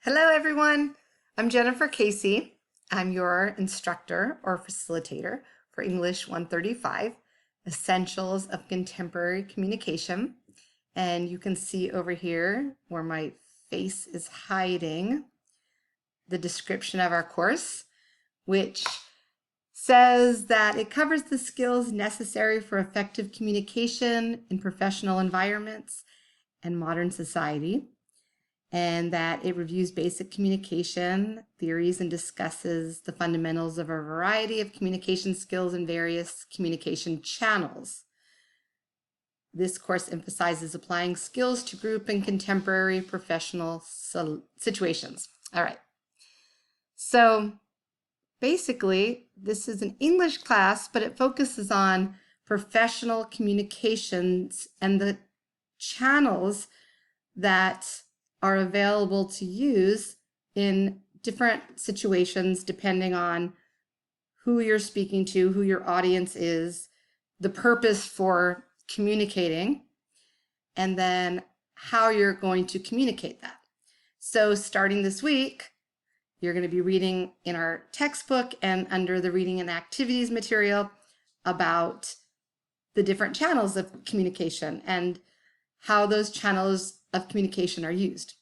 Hello, everyone. I'm Jennifer Casey. I'm your instructor or facilitator for English 135, Essentials of Contemporary Communication. And you can see over here where my face is hiding the description of our course, which says that it covers the skills necessary for effective communication in professional environments and modern society, and that it reviews basic communication theories and discusses the fundamentals of a variety of communication skills in various communication channels. This course emphasizes applying skills to group and contemporary professional situations. All right. So basically, this is an English class, but it focuses on professional communications and the channels that are available to use in different situations depending on who you're speaking to, who your audience is, the purpose for communicating, and then how you're going to communicate that. So starting this week, you're going to be reading in our textbook and under the reading and activities material about the different channels of communication and how those channels of communication are used.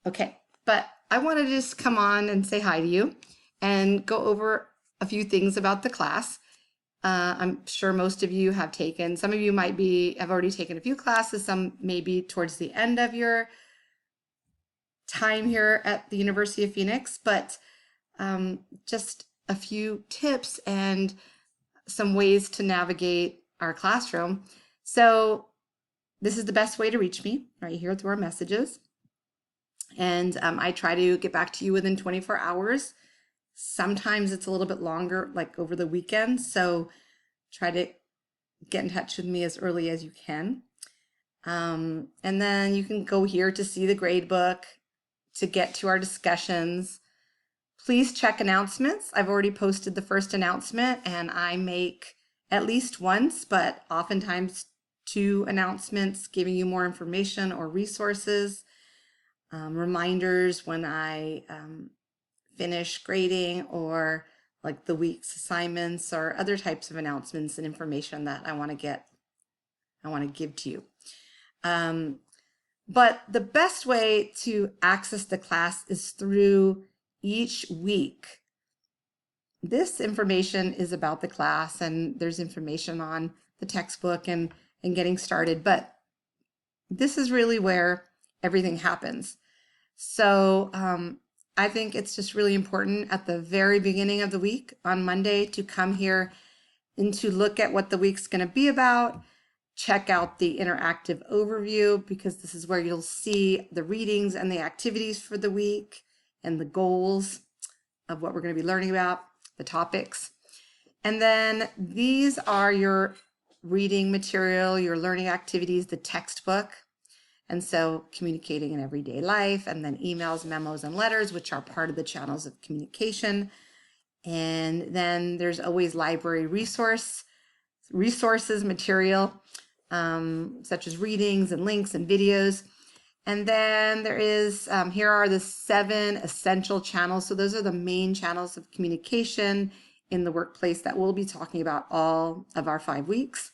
Okay, but I want to just come on and say hi to you and go over a few things about the class. I'm sure most of you have taken, some of you have already taken a few classes, some maybe towards the end of your time here at the University of Phoenix, but just a few tips and some ways to navigate our classroom. So this is the best way to reach me, right here through our messages. And I try to get back to you within 24 hours. Sometimes it's a little bit longer, like over the weekend. So try to get in touch with me as early as you can. And then you can go here to see the grade book, to get to our discussions. Please check announcements. I've already posted the first announcement, and I make at least once, but oftentimes 2 announcements giving you more information or resources, reminders when I finish grading, or like the week's assignments or other types of announcements and information that I want to give to you. But the best way to access the class is through each week. This information is about the class, and there's information on the textbook and getting started, but this is really where everything happens. So I think it's just really important at the very beginning of the week on Monday to come here and to look at what the week's going to be about. Check out the interactive overview, because this is where you'll see the readings and the activities for the week and the goals of what we're going to be learning about, the topics. And then these are your reading material, your learning activities, the textbook. And so communicating in everyday life, and then emails, memos, and letters, which are part of the channels of communication. And then there's always library resources, material, such as readings and links and videos. And then there is, here are the 7 essential channels. So those are the main channels of communication in the workplace that we'll be talking about all of our 5 weeks.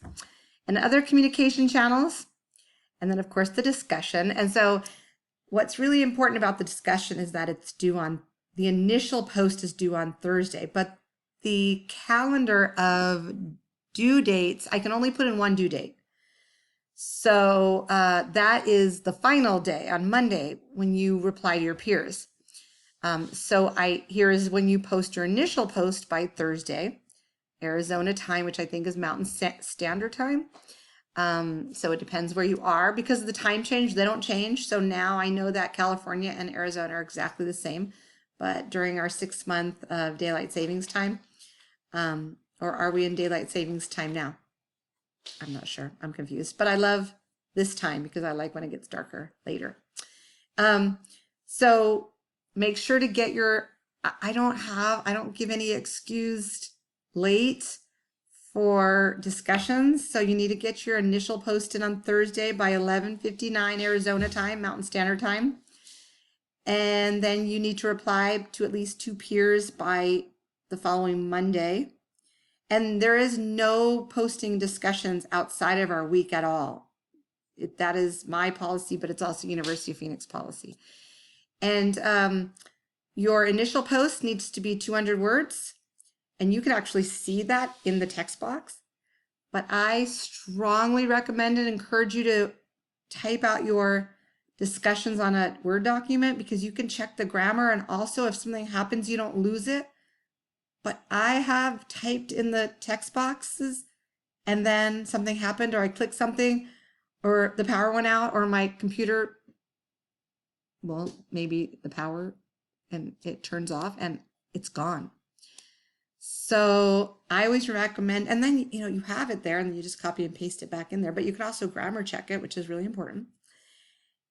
And other communication channels, and then of course the discussion. And so what's really important about the discussion is that it's due on, the initial post is due on Thursday, but the calendar of due dates, I can only put in one due date. So that is the final day on Monday when you reply to your peers. So here is when you post your initial post by Thursday, Arizona time, which I think is Mountain Standard Time. So it depends where you are. Because of the time change, they don't change. So now I know that California and Arizona are exactly the same. But during our 6 month of daylight savings time, or are we in daylight savings time now? I'm not sure. I'm confused. But I love this time because I like when it gets darker later. So make sure to get your, I don't give any excused late for discussions. So you need to get your initial posted on Thursday by 11:59 Arizona time, Mountain Standard Time. And then you need to reply to at least 2 peers by the following Monday. And there is no posting discussions outside of our week at all. That is my policy, but it's also University of Phoenix policy. And your initial post needs to be 200 words, and you can actually see that in the text box. But I strongly recommend and encourage you to type out your discussions on a Word document, because you can check the grammar, and also if something happens, you don't lose it. But I have typed in the text boxes and then something happened, or I clicked something, or the power went out, or my computer, well, maybe the power and it turns off and it's gone. So I always recommend, and then, you know, you have it there and then you just copy and paste it back in there, but you can also grammar check it, which is really important.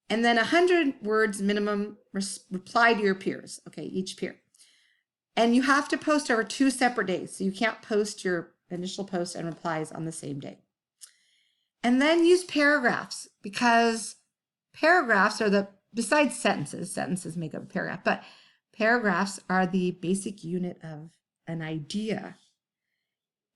And then 100 words minimum reply to your peers. Okay, each peer. And you have to post over 2 separate days. So you can't post your initial post and replies on the same day. And then use paragraphs, because paragraphs are besides sentences make up a paragraph, but paragraphs are the basic unit of an idea.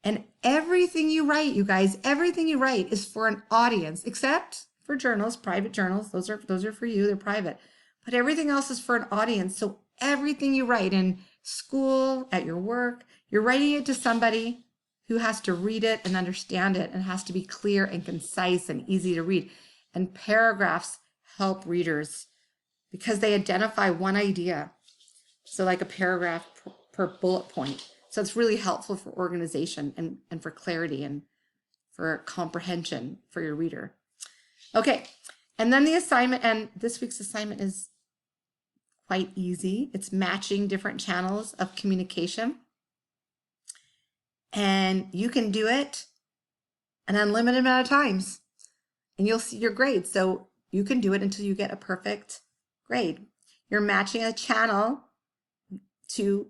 And everything you write, you guys, everything you write is for an audience, except for journals, private journals. Those are for you, they're private. But everything else is for an audience. So everything you write in school, at your work, you're writing it to somebody who has to read it and understand it, and has to be clear and concise and easy to read. And paragraphs help readers because they identify one idea. So like a paragraph per bullet point. So it's really helpful for organization and for clarity and for comprehension for your reader. Okay, and then the assignment, and this week's assignment is quite easy. It's matching different channels of communication. And you can do it an unlimited amount of times, and you'll see your grade. So you can do it until you get a perfect grade. You're matching a channel to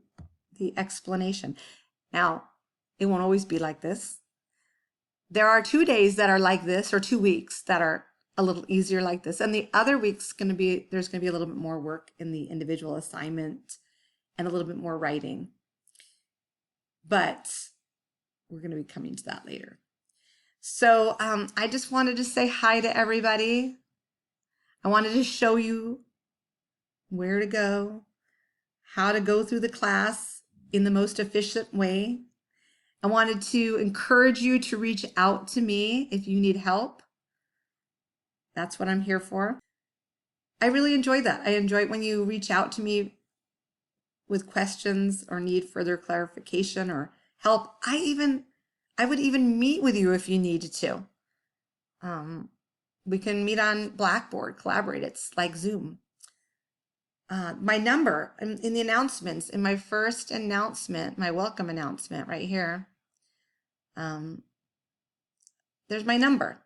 the explanation. Now, it won't always be like this. There are 2 days that are like this, or 2 weeks that are a little easier like this. And the other week's there's going to be a little bit more work in the individual assignment and a little bit more writing. But we're going to be coming to that later. So I just wanted to say hi to everybody. I wanted to show you where to go, how to go through the class in the most efficient way. I wanted to encourage you to reach out to me if you need help. That's what I'm here for. I really enjoy that. I enjoy it when you reach out to me with questions or need further clarification or help. I would even meet with you if you needed to. We can meet on Blackboard, collaborate. It's like Zoom. My number in the announcements, in my first announcement, my welcome announcement right here, there's my number.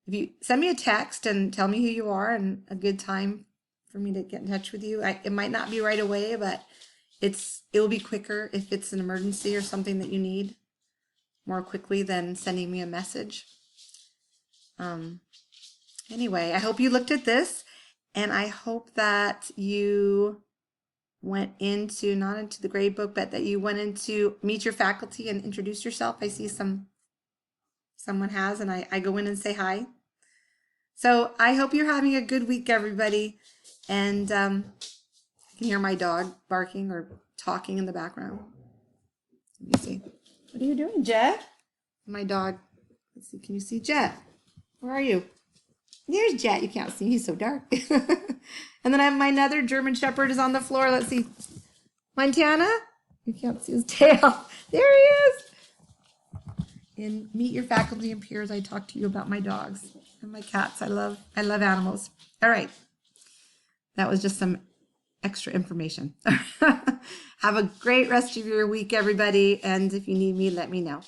If you send me a text and tell me who you are and a good time for me to get in touch with you, it might not be right away, but it'll be quicker if it's an emergency or something that you need more quickly than sending me a message. Anyway, I hope you looked at this, and I hope that you went into, not into the grade book, but that you went into meet your faculty and introduce yourself. I see someone has, and I go in and say hi. So I hope you're having a good week, everybody. And I can hear my dog barking or talking in the background. Let me see. What are you doing, Jet? My dog. Let's see. Can you see Jet? Where are you? There's Jet. You can't see. He's so dark. And then I have my other German Shepherd is on the floor. Let's see. Montana? You can't see his tail. There he is. And meet your faculty and peers. I talk to you about my dogs and my cats. I love animals. All right. That was just some extra information. Have a great rest of your week, everybody. And if you need me, let me know.